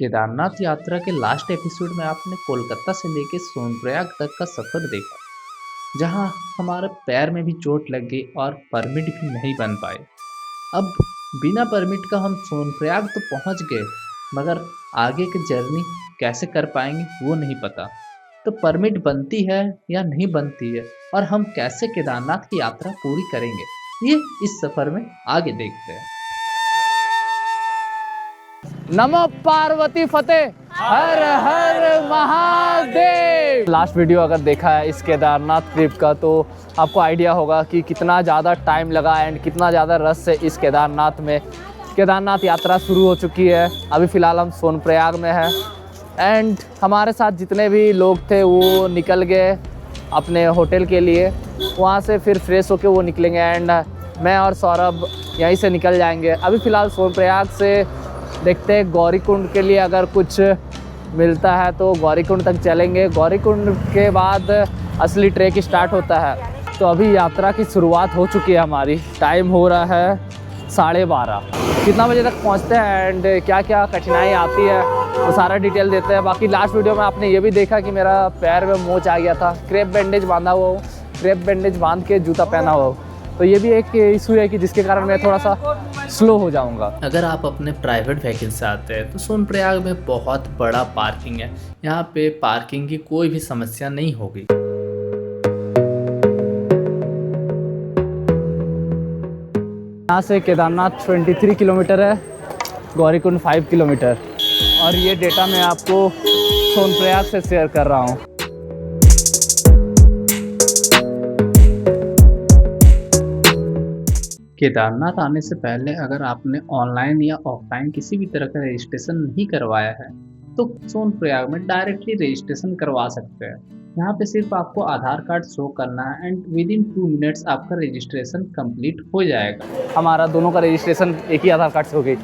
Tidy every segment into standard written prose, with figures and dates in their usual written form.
केदारनाथ यात्रा के last episode में आपने कोलकाता से लेके सोनप्रयाग तक का सफर देखा, जहां हमारे पैर में भी चोट लग गई और परमिट भी नहीं बन पाए। अब बिना परमिट का हम सोनप्रयाग तो पहुंच गए, मगर आगे की जर्नी कैसे कर पाएंगे वो नहीं पता। तो परमिट बनती है या नहीं बनती है, और हम कैसे केदारनाथ की यात्रा पूरी करेंगे, ये इस सफर में आगे देखते हैं। नमो पार्वती फतेह, हर हर महादेव। लास्ट वीडियो अगर देखा है इस केदारनाथ ट्रिप का तो आपको आइडिया होगा कि कितना ज़्यादा टाइम लगा एंड कितना ज़्यादा रश है इस केदारनाथ में। केदारनाथ यात्रा शुरू हो चुकी है, अभी फ़िलहाल हम सोनप्रयाग में हैं एंड हमारे साथ जितने भी लोग थे वो निकल गए अपने होटल के लिए। वहाँ से फिर फ्रेश होके वो निकलेंगे एंड मैं और सौरभ यहीं से निकल जाएंगे। अभी फ़िलहाल सोनप्रयाग से देखते हैं गौरीकुंड के लिए अगर कुछ मिलता है तो गौरीकुंड तक चलेंगे। गौरीकुंड के बाद असली ट्रैक स्टार्ट होता है। तो अभी यात्रा की शुरुआत हो चुकी है हमारी। टाइम हो रहा है 12:30। कितना बजे तक पहुंचते हैं एंड क्या क्या कठिनाई आती है वो सारा डिटेल देते हैं। बाकी लास्ट वीडियो में आपने ये भी देखा कि मेरा पैर में मोच आ गया था, क्रेप बैंडेज बांधा हुआ हूँ, क्रेप बैंडेज बांध के जूता पहना हुआ हूँ। तो ये भी एक इशू है कि जिसके कारण मैं थोड़ा सा स्लो हो जाऊंगा। अगर आप अपने प्राइवेट व्हीकल से आते हैं तो सोनप्रयाग में बहुत बड़ा पार्किंग है। यहाँ पे पार्किंग की कोई भी समस्या नहीं होगी। यहाँ से केदारनाथ 23 किलोमीटर है, गौरीकुंड 5 किलोमीटर। और ये डेटा मैं आपको सोनप्रयाग से शेयर कर रहा हूँ। केदारनाथ आने से पहले अगर आपने ऑनलाइन या ऑफलाइन किसी भी तरह का रजिस्ट्रेशन नहीं करवाया है तो सोनप्रयाग में डायरेक्टली रजिस्ट्रेशन करवा सकते हैं। यहाँ पे सिर्फ आपको आधार कार्ड शो करना है एंड विद इन 2 मिनट्स आपका रजिस्ट्रेशन कंप्लीट हो जाएगा। हमारा दोनों का रजिस्ट्रेशन एक ही आधार कार्ड से हो गई।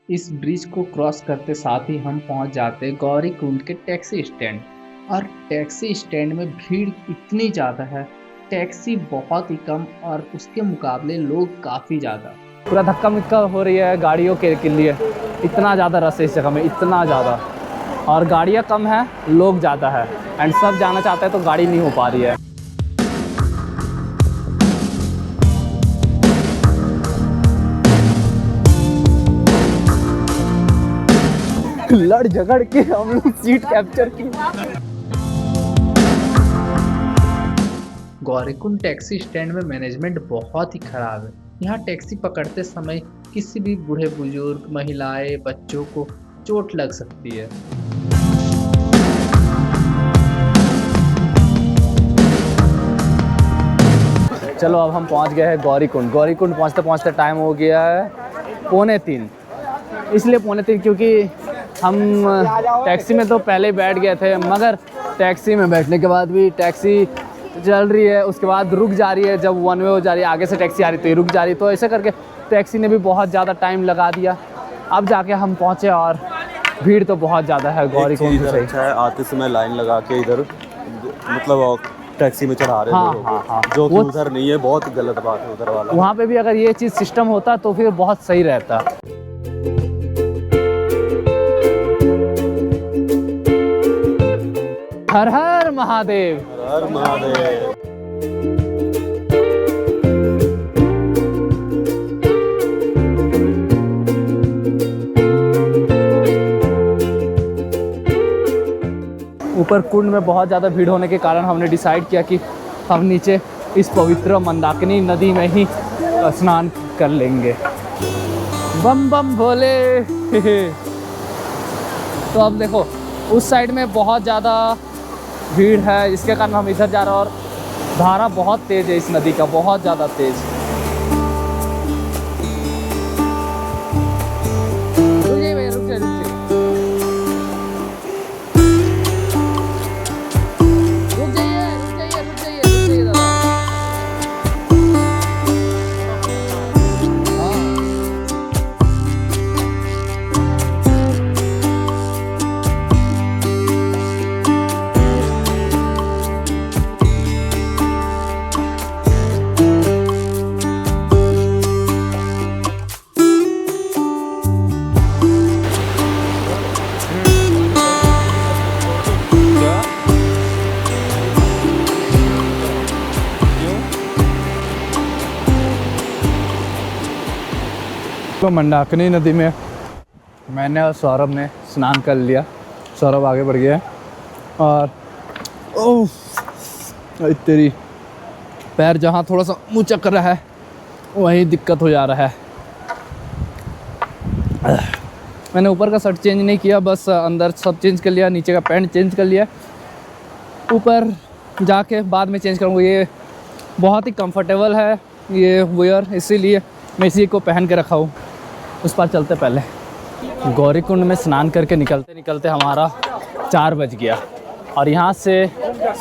इस ब्रिज को क्रॉस करते साथ ही हम पहुँच जाते हैं गौरीकुंड के टैक्सी स्टैंड। और टैक्सी स्टैंड में भीड़ इतनी ज़्यादा है, टैक्सी बहुत ही कम और उसके मुकाबले लोग काफ़ी ज़्यादा। पूरा धक्का मुक्का हो रही है गाड़ियों के लिए। इतना ज़्यादा रश है इस जगह में, इतना ज़्यादा। और गाड़ियाँ कम है, लोग ज़्यादा है एंड सब जाना चाहते हैं तो गाड़ी नहीं हो पा रही है। लड़ झगड़ के हम लोग सीट कैप्चर की। गौरीकुंड टैक्सी स्टैंड में मैनेजमेंट बहुत ही खराब है। यहाँ टैक्सी पकड़ते समय किसी भी बूढ़े बुजुर्ग, महिलाएं, बच्चों को चोट लग सकती है। चलो अब हम पहुँच गए हैं गौरीकुंड। गौरीकुंड पहुँचते पहुँचते टाइम हो गया है 2:45। इसलिए 2:45 क्योंकि हम टैक्सी में तो पहले बैठ गए थे, मगर टैक्सी में बैठने के बाद भी टैक्सी चल रही है, उसके बाद रुक जा रही है। जब वन वे हो जा रही है, आगे से टैक्सी आ रही तो ये रुक जा रही, तो ऐसे करके टैक्सी ने भी बहुत ज़्यादा टाइम लगा दिया। अब जाके हम पहुँचे और भीड़ तो बहुत ज़्यादा है गौरीकुंड से। अच्छा है, आते समय लाइन लगा के इधर मतलब टैक्सी में चढ़ा रहे हैं। हाँ, जो कि उधर नहीं है, बहुत गलत बात है उधर वाला। वहाँ पे भी अगर ये चीज़ सिस्टम होता तो फिर बहुत सही रहता। हर हर महादेव, हर महादेव। ऊपर कुंड में बहुत ज़्यादा भीड़ होने के कारण हमने डिसाइड किया कि हम नीचे इस पवित्र मंदाकिनी नदी में ही स्नान कर लेंगे। बम बम भोले। तो अब देखो उस साइड में बहुत ज़्यादा भीड़ है, जिसके कारण हम इधर जा रहे हैं और धारा बहुत तेज़ है इस नदी का, बहुत ज़्यादा तेज़। तो मंदाकिनी नदी में मैंने और सौरभ ने स्नान कर लिया। सौरभ आगे बढ़ गया है और ओह तेरी पैर जहाँ थोड़ा सा मुँह चक्कर रहा है वहीं दिक्कत हो जा रहा है। मैंने ऊपर का शर्ट चेंज नहीं किया, बस अंदर सब चेंज कर लिया, नीचे का पैंट चेंज कर लिया। ऊपर जाके बाद में चेंज करूँगा। ये बहुत ही कंफर्टेबल है ये वेयर, इसीलिए मैं इसी को पहन के रखा हूँ। उस पर चलते पहले गौरीकुंड में स्नान करके निकलते निकलते हमारा 4 बज गया और यहाँ से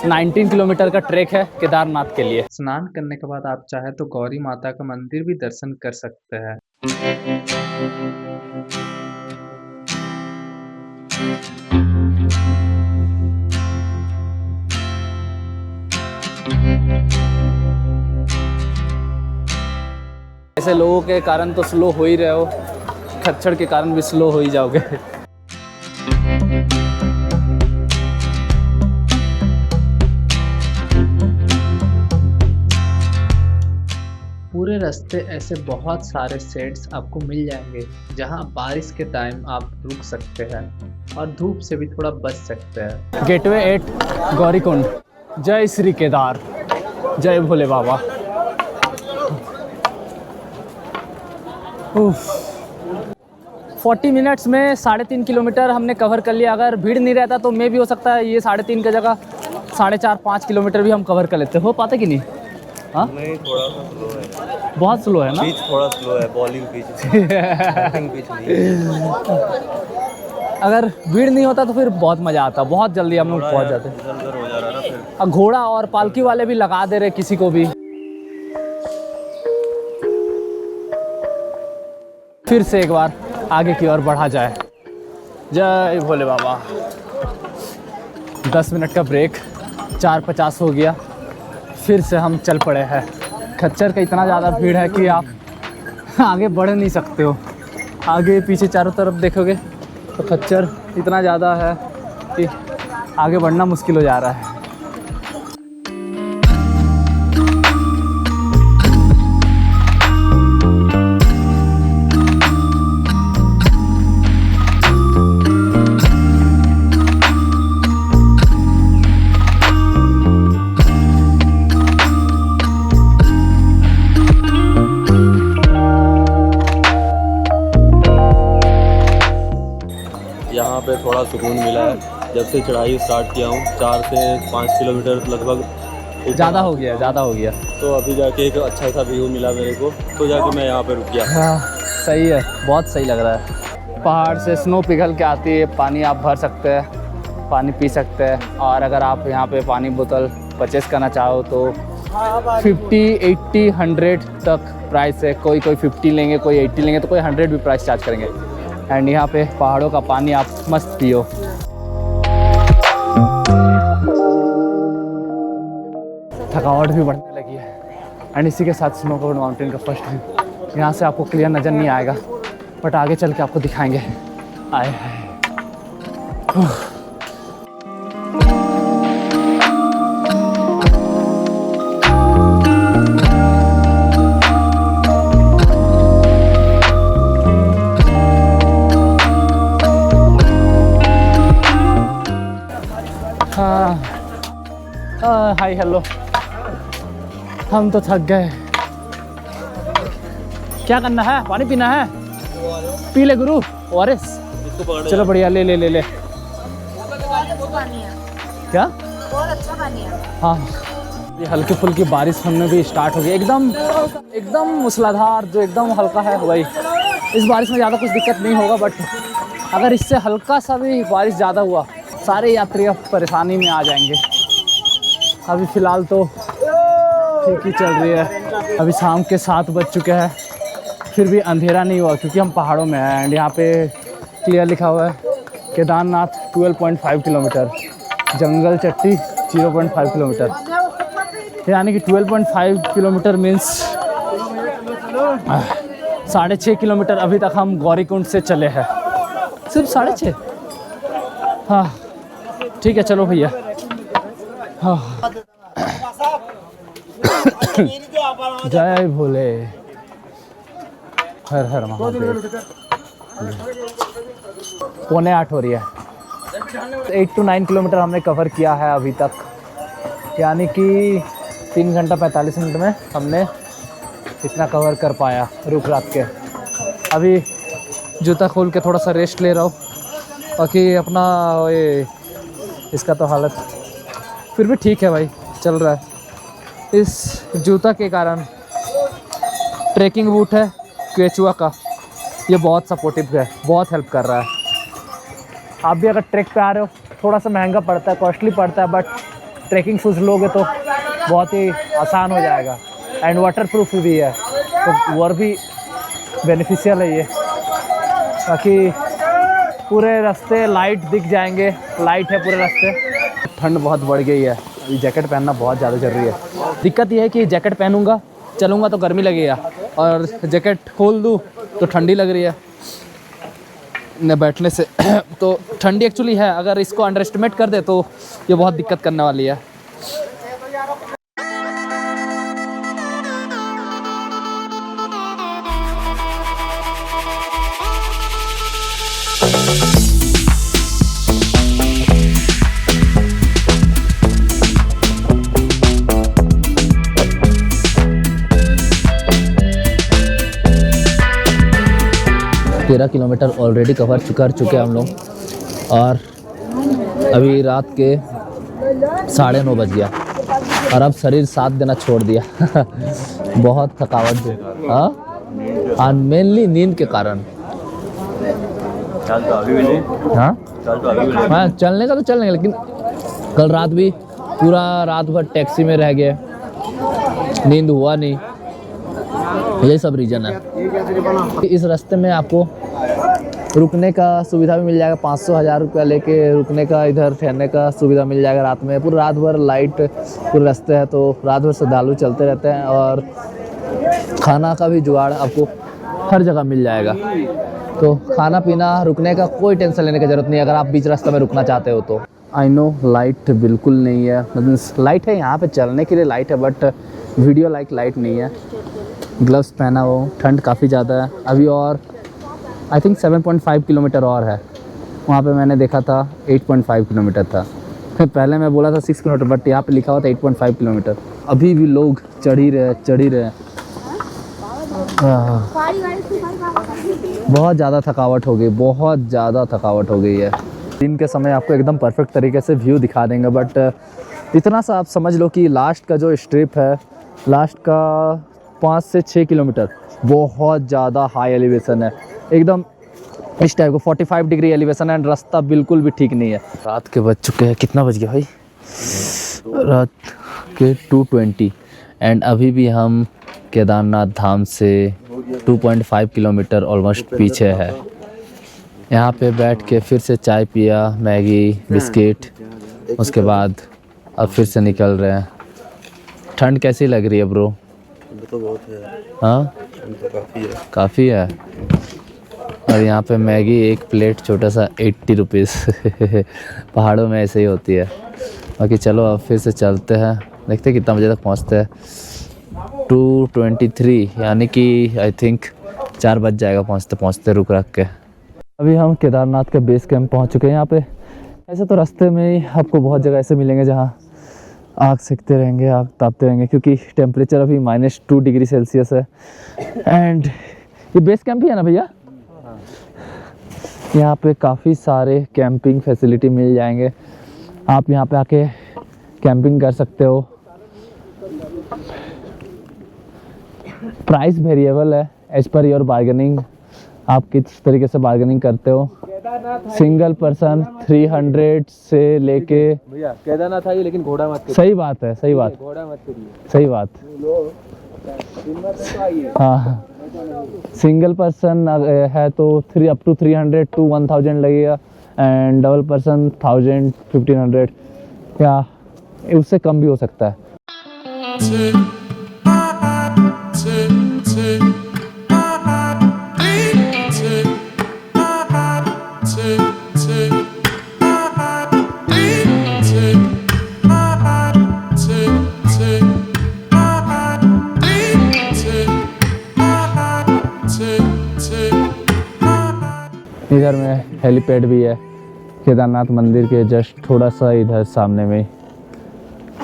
19 किलोमीटर का ट्रैक है केदारनाथ के लिए। स्नान करने के बाद आप चाहे तो गौरी माता का मंदिर भी दर्शन कर सकते हैं। ऐसे लोगों के कारण तो स्लो हो ही रहे हो, खच्चर के कारण भी स्लो हो ही जाओगे। पूरे रास्ते ऐसे बहुत सारे शेड्स आपको मिल जाएंगे जहां बारिश के टाइम आप रुक सकते हैं और धूप से भी थोड़ा बच सकते हैं। Gateway at Gaurikund. जय श्री केदार, जय भोले बाबा। 40 मिनट्स में 3.5 किलोमीटर हमने कवर कर लिया। अगर भीड़ नहीं रहता तो मे भी हो सकता है ये 3.5 की जगह 4.5-5 किलोमीटर भी हम कवर कर लेते। हो पाते कि नहीं? हाँ नहीं, थोड़ा सा स्लो है, बहुत स्लो है ना। पिच थोड़ा स्लो है, बॉलिंग पिच पिच नहीं है। अगर भीड़ नहीं होता तो फिर बहुत मज़ा आता, बहुत जल्दी हम लोग पहुँच जाते। इधर हो जा रहा है ना फिर। अब घोड़ा और पालकी वाले भी लगा दे रहे किसी को भी। फिर से एक बार आगे की ओर बढ़ा जाए। जय भोले बाबा। 10 मिनट का ब्रेक, 4:50 हो गया। फिर से हम चल पड़े हैं। खच्चर का इतना ज़्यादा भीड़ है कि आप आगे बढ़ नहीं सकते हो। आगे पीछे चारों तरफ देखोगे तो खच्चर इतना ज़्यादा है कि आगे बढ़ना मुश्किल हो जा रहा है। यहाँ पे थोड़ा सुकून मिला है जब से चढ़ाई स्टार्ट किया हूँ। 4 से 5 किलोमीटर लगभग ज़्यादा हो गया, ज़्यादा हो गया। तो अभी जाके एक अच्छा सा व्यू मिला मेरे को, तो जाके मैं यहाँ पे रुक गया। हाँ सही है, बहुत सही लग रहा है। पहाड़ से स्नो पिघल के आती है, पानी आप भर सकते हैं, पानी पी सकते हैं। और अगर आप यहाँ पे पानी बोतल परचेस करना चाहो तो 50, 80, 100 तक प्राइस है। कोई 50 लेंगे, कोई 80 लेंगे, तो कोई 100 भी प्राइस चार्ज करेंगे। एंड यहाँ पे पहाड़ों का पानी आप मस्त पियो। थकावट भी बढ़ने लगी है। एंड इसी के साथ स्नोकॉर्ड माउंटेन का फर्स्ट व्यू यहाँ से आपको क्लियर नज़र नहीं आएगा, बट आगे चल के आपको दिखाएंगे। आए हाय हेलो। हम तो थक गए। क्या करना है? पानी पीना है? पी ले गुरु, ORS। चलो बढ़िया, ले ले ले ले। क्या? बहुत अच्छा पानी है। हाँ, ये हल्की फुल्की बारिश होने भी स्टार्ट हो गई। एकदम मूसलाधार, जो एकदम हल्का है वही। इस बारिश में ज़्यादा कुछ दिक्कत नहीं होगा, बट अगर इससे हल्का सा भी बारिश ज़्यादा हुआ, सारे यात्री अब परेशानी में आ जाएंगे। अभी फ़िलहाल तो ठीक ही चल रही है। अभी शाम के 7 बज चुके हैं, फिर भी अंधेरा नहीं हुआ क्योंकि हम पहाड़ों में हैं। एंड यहाँ पे क्लियर लिखा हुआ है केदारनाथ 12.5 किलोमीटर, जंगल चट्टी 0.5 किलोमीटर। यानी कि 12.5 किलोमीटर मीन्स 6.5 किलोमीटर अभी तक हम गौरीकुंड से चले हैं। सिर्फ 6.5? हाँ ठीक है, चलो भैया। हाँ जय भोले। हर हर महादेव। 7:45 हो रही है। 8 to 9 किलोमीटर हमने कवर किया है अभी तक, यानी कि 3 घंटा 45 मिनट में हमने इतना कवर कर पाया रुक रात के। अभी जूता खोल के थोड़ा सा रेस्ट ले रहा हूँ, बाकी अपना ये इसका तो हालत फिर भी ठीक है भाई, चल रहा है। इस जूता के कारण ट्रैकिंग बूट है क्वेचुआ का, ये बहुत सपोर्टिव है, बहुत हेल्प कर रहा है। आप भी अगर ट्रैक पे आ रहे हो, थोड़ा सा महंगा पड़ता है, कॉस्टली पड़ता है, बट ट्रैकिंग शूज़ लोगे तो बहुत ही आसान हो जाएगा। एंड वाटर प्रूफ भी है, तो और भी बेनिफिशियल है ये। बाकी पूरे रास्ते लाइट दिख जाएंगे, लाइट है पूरे रास्ते। ठंड बहुत बढ़ गई है, अभी जैकेट पहनना बहुत ज़्यादा ज़रूरी है। दिक्कत ये है कि जैकेट पहनूंगा, चलूँगा तो गर्मी लगेगा, और जैकेट खोल दूँ तो ठंडी लग रही है न बैठने से। तो ठंडी एक्चुअली है, अगर इसको अंडर एस्टिमेट कर दे तो ये बहुत दिक्कत करने वाली है। तेरह किलोमीटर ऑलरेडी कवर कर चुके हैं हम लोग, और अभी रात के 9:30 बज गया और अब शरीर साथ देना छोड़ दिया। बहुत थकावट है, हाँ, और मेनली नींद के कारण। चल तो अभी भी नहीं, हाँ चल तो अभी भी नहीं। हाँ, चलने का तो चलने का, लेकिन कल रात भी पूरा रात भर टैक्सी में रह गए, नींद हुआ नहीं, यही सब रीज़न है। इस रास्ते में आपको रुकने का सुविधा भी मिल जाएगा, 500-1000 रुपया लेके रुकने का, इधर ठहरने का सुविधा मिल जाएगा रात में। पूरा रात भर लाइट पूरे रास्ते है, तो रात भर श्रद्धालु चलते रहते हैं, और खाना का भी जुगाड़ आपको हर जगह मिल जाएगा। तो खाना पीना रुकने का कोई टेंशन लेने की ज़रूरत नहीं अगर आप बीच रास्ते में रुकना चाहते हो तो। आई नो लाइट बिल्कुल नहीं है, मतलब लाइट है यहाँ पे चलने के लिए लाइट है, बट वीडियो लाइट नहीं है। ग्लव्स पहना हो, ठंड काफ़ी ज़्यादा है अभी, और आई थिंक 7.5 किलोमीटर और है। वहाँ पे मैंने देखा था 8.5 किलोमीटर था, पहले मैं बोला था 6 किलोमीटर, बट यहाँ पे लिखा हुआ था 8.5 किलोमीटर। अभी भी लोग चढ़ ही रहे। बहुत ज़्यादा थकावट हो गई है। दिन के समय आपको एकदम परफेक्ट तरीके से व्यू दिखा देंगे, बट इतना सा आप समझ लो कि लास्ट का जो स्ट्रिप है, लास्ट का 5 से 6 किलोमीटर बहुत ज़्यादा हाई एलिवेशन है, एकदम इस टाइप को 45 डिग्री एलिवेशन है, एंड रास्ता बिल्कुल भी ठीक नहीं है। रात के बज चुके हैं, कितना बज गया भाई? रात के 2:20, एंड अभी भी हम केदारनाथ धाम से 2.5 किलोमीटर ऑलमोस्ट पीछे है। यहाँ पे बैठ के फिर से चाय पिया, मैगी, बिस्किट, उसके बाद अब फिर से निकल रहे हैं। ठंड कैसी लग रही है ब्रो? तो बहुत है। हाँ, तो काफ़ी है। और यहाँ पे मैगी एक प्लेट छोटा सा 80 रुपीज़। पहाड़ों में ऐसे ही होती है। बाकी चलो अब फिर से चलते हैं, देखते हैं कितना बजे तक पहुँचते हैं। 2:23, यानी कि आई थिंक 4 बज जाएगा पहुँचते रुक रख के। अभी हम केदारनाथ के बेस कैंप पहुँच चुके हैं। यहाँ पे ऐसे तो रास्ते में ही आपको बहुत जगह ऐसे मिलेंगे जहाँ आग सेकते रहेंगे, आग तापते रहेंगे, क्योंकि टेम्परेचर अभी -2 डिग्री सेल्सियस है। एंड ये बेस कैंप ही है ना भैया? यहाँ पे काफ़ी सारे कैंपिंग फैसिलिटी मिल जाएंगे, आप यहाँ पे आके कैंपिंग कर सकते हो। प्राइस वेरिएबल है एज पर योर बार्गेनिंग, आप किस तरीके से बार्गेनिंग करते हो। सिंगल पर्सन 300 से लेके, भैया केदारनाथ आइए लेकिन घोड़ा मत करिए। सही बात है, सही बात, घोड़ा मत करिए, सही बात। हाँ, सिंगल पर्सन है तो 300 to 1000 लगेगा, एंड डबल पर्सन 1000-1500, या उससे कम भी हो सकता है। to इधर में हेलीपैड भी है केदारनाथ मंदिर के जस्ट थोड़ा सा इधर सामने में,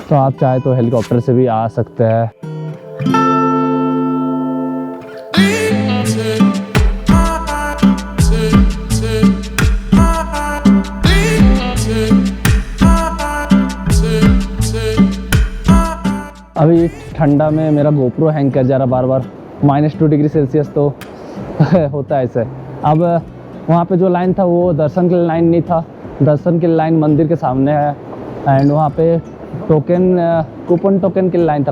तो आप चाहे तो हेलीकॉप्टर से भी आ सकते हैं। अभी ठंडा में मेरा गोप्रो हैंग कर जा रहा बार बार, -2 डिग्री सेल्सियस तो होता है ऐसे। अब वहाँ पे जो लाइन था वो दर्शन के लाइन नहीं था, दर्शन की लाइन मंदिर के सामने है एंड वहाँ पे कूपन टोकन की लाइन था।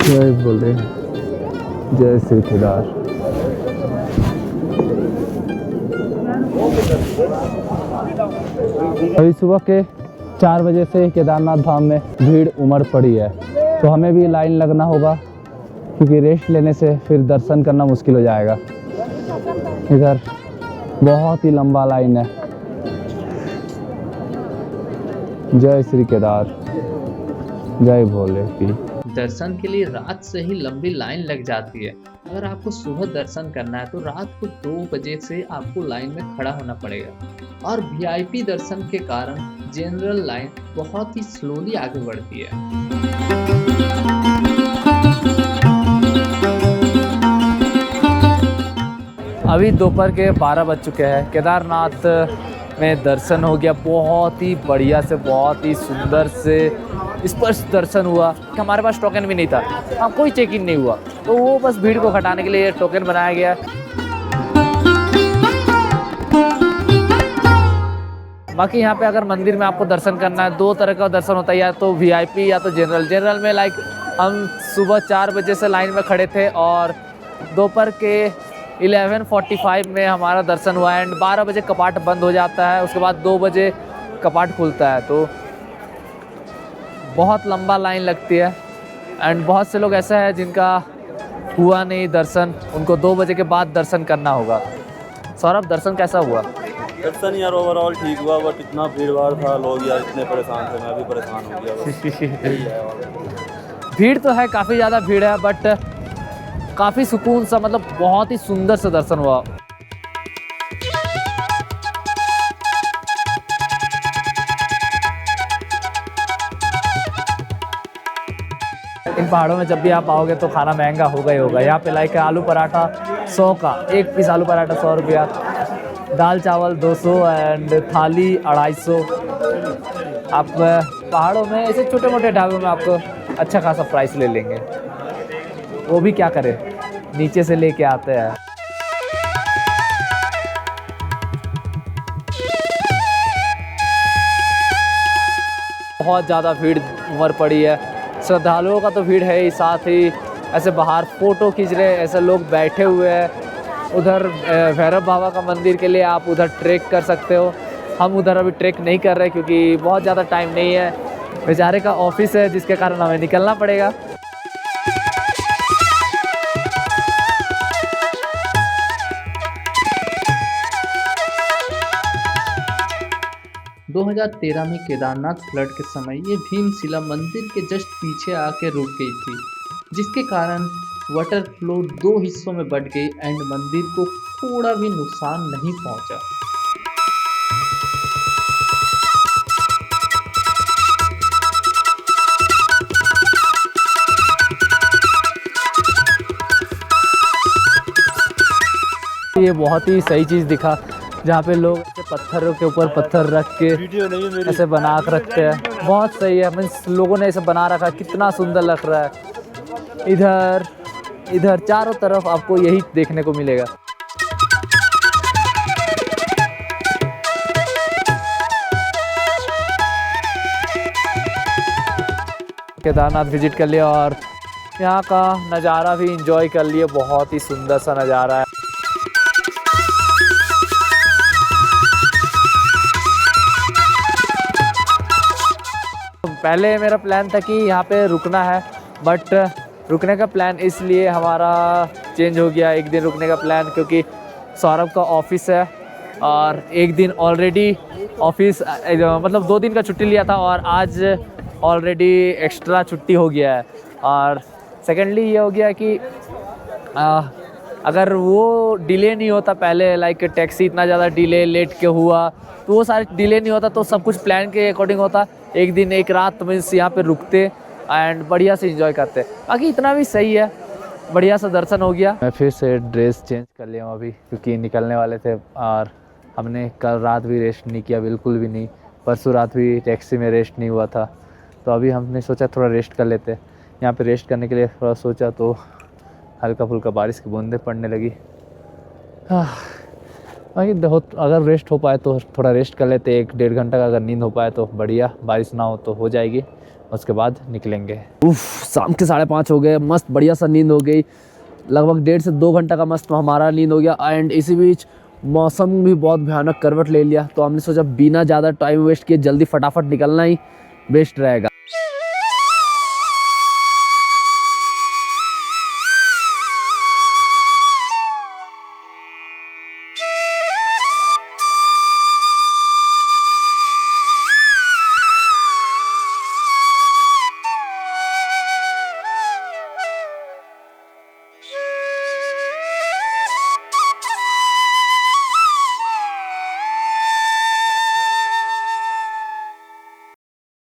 जय बोले, जय श्री केदार। अभी सुबह के 4 बजे से केदारनाथ धाम में भीड़ उमड़ पड़ी है, तो हमें भी लाइन लगना होगा क्योंकि रेस्ट लेने से फिर दर्शन करना मुश्किल हो जाएगा। इधर बहुत ही लंबा लाइन है। जय श्री केदार, जय भोले की। दर्शन के लिए रात से ही लंबी लाइन लग जाती है। अगर आपको सुबह दर्शन करना है तो रात को 2 बजे से आपको लाइन में खड़ा होना पड़ेगा, और वीआईपी दर्शन के कारण जनरल लाइन बहुत ही स्लोली आगे बढ़ती है। अभी दोपहर के 12 बज चुके हैं। केदारनाथ में दर्शन हो गया, बहुत ही बढ़िया से, बहुत ही सुंदर से स्पष्ट दर्शन हुआ। हमारे पास टोकन भी नहीं था, हाँ कोई चेक इन नहीं हुआ, तो वो बस भीड़ को हटाने के लिए टोकन बनाया गया। बाकी यहाँ पे अगर मंदिर में आपको दर्शन करना है, 2 तरह का दर्शन होता है, या तो वीआईपी या तो जनरल। जनरल में लाइक हम सुबह 4 बजे से लाइन में खड़े थे और दोपहर के 11:45 में हमारा दर्शन हुआ एंड 12 बजे कपाट बंद हो जाता है, उसके बाद 2 बजे कपाट खुलता है। तो बहुत लंबा लाइन लगती है एंड बहुत से लोग ऐसा है जिनका हुआ नहीं दर्शन, उनको 2 बजे के बाद दर्शन करना होगा। सौरभ, दर्शन कैसा हुआ? दर्शन यार ओवरऑल ठीक हुआ, बट इतना भीड़ भाड़ था, लोग यार इतने परेशान थे, मैं भी परेशान हो गया। भीड़ तो है, काफ़ी ज़्यादा भीड़ है, बट काफ़ी सुकून सा, मतलब बहुत ही सुंदर से दर्शन हुआ। इन पहाड़ों में जब भी आप आओगे तो खाना महंगा होगा ही होगा। यहाँ पे लाइक आलू पराठा 100 का, 1 पीस आलू पराठा 100 रुपया, दाल चावल 200 एंड थाली 250। आप पहाड़ों में ऐसे छोटे मोटे ढाबों में आपको अच्छा खासा प्राइस ले लेंगे, वो भी क्या करें, नीचे से लेके आते हैं। बहुत ज़्यादा भीड़ उमड़ पड़ी है, श्रद्धालुओं का तो भीड़ है ही, साथ ही ऐसे बाहर फ़ोटो खींच रहे हैं, ऐसे लोग बैठे हुए हैं। उधर भैरव बाबा का मंदिर के लिए आप उधर ट्रैक कर सकते हो। हम उधर अभी ट्रैक नहीं कर रहे क्योंकि बहुत ज़्यादा टाइम नहीं है, बेचारे का ऑफिस है जिसके कारण हमें निकलना पड़ेगा। दो 2013 में केदारनाथ फ्लड के समय ये भीमशिला मंदिर के जस्ट पीछे आके रुक गई थी, जिसके कारण वाटर फ्लो 2 हिस्सों में बट गई एंड मंदिर को थोड़ा भी नुकसान नहीं पहुंचा। ये बहुत ही सही चीज़ दिखा, जहाँ पे लोग ऐसे पत्थरों के ऊपर पत्थर रख के ऐसे बना कर रखते हैं। बहुत सही है, मीन्स लोगों ने ऐसे बना रखा, कितना सुंदर लग रहा है। इधर इधर चारों तरफ आपको यही देखने को मिलेगा। केदारनाथ विजिट कर लिया और यहाँ का नज़ारा भी इंजॉय कर लिए। बहुत ही सुंदर सा नज़ारा है। पहले मेरा प्लान था कि यहाँ पे रुकना है, बट रुकने का प्लान इसलिए हमारा चेंज हो गया, एक दिन रुकने का प्लान, क्योंकि सौरभ का ऑफिस है और एक दिन ऑलरेडी ऑफिस मतलब 2 दिन का छुट्टी लिया था और आज ऑलरेडी एक्स्ट्रा छुट्टी हो गया है। और सेकेंडली ये हो गया कि अगर वो डिले नहीं होता पहले, लाइक टैक्सी इतना ज़्यादा डिले लेट के हुआ, तो वो सारे डिले नहीं होता तो सब कुछ प्लान के अकॉर्डिंग होता। एक दिन एक रात मीन्स यहाँ पे रुकते एंड बढ़िया से एंजॉय करते। बाकी इतना भी सही है, बढ़िया सा दर्शन हो गया। मैं फिर से ड्रेस चेंज कर लिया हूँ अभी, क्योंकि निकलने वाले थे और हमने कल रात भी रेस्ट नहीं किया, बिल्कुल भी नहीं। परसों रात भी टैक्सी में रेस्ट नहीं हुआ था, तो अभी हमने सोचा थोड़ा रेस्ट कर लेते। यहाँ पे रेस्ट करने के लिए थोड़ा सोचा तो हल्का फुल्का बारिश की बूंदें पड़ने लगी। बाकी अगर रेस्ट हो पाए तो थोड़ा रेस्ट कर लेते, 1-1.5 घंटा का अगर नींद हो पाए तो बढ़िया, बारिश ना हो तो हो जाएगी, उसके बाद निकलेंगे। शाम के 5:30 हो गए, मस्त बढ़िया सा नींद हो गई। लगभग 1.5 से 2 घंटा का मस्त हमारा नींद हो गया। एंड इसी बीच मौसम भी बहुत भयानक करवट ले लिया, तो हमने सोचा बिना ज़्यादा टाइम वेस्ट किए जल्दी फटाफट निकलना ही बेस्ट रहेगा।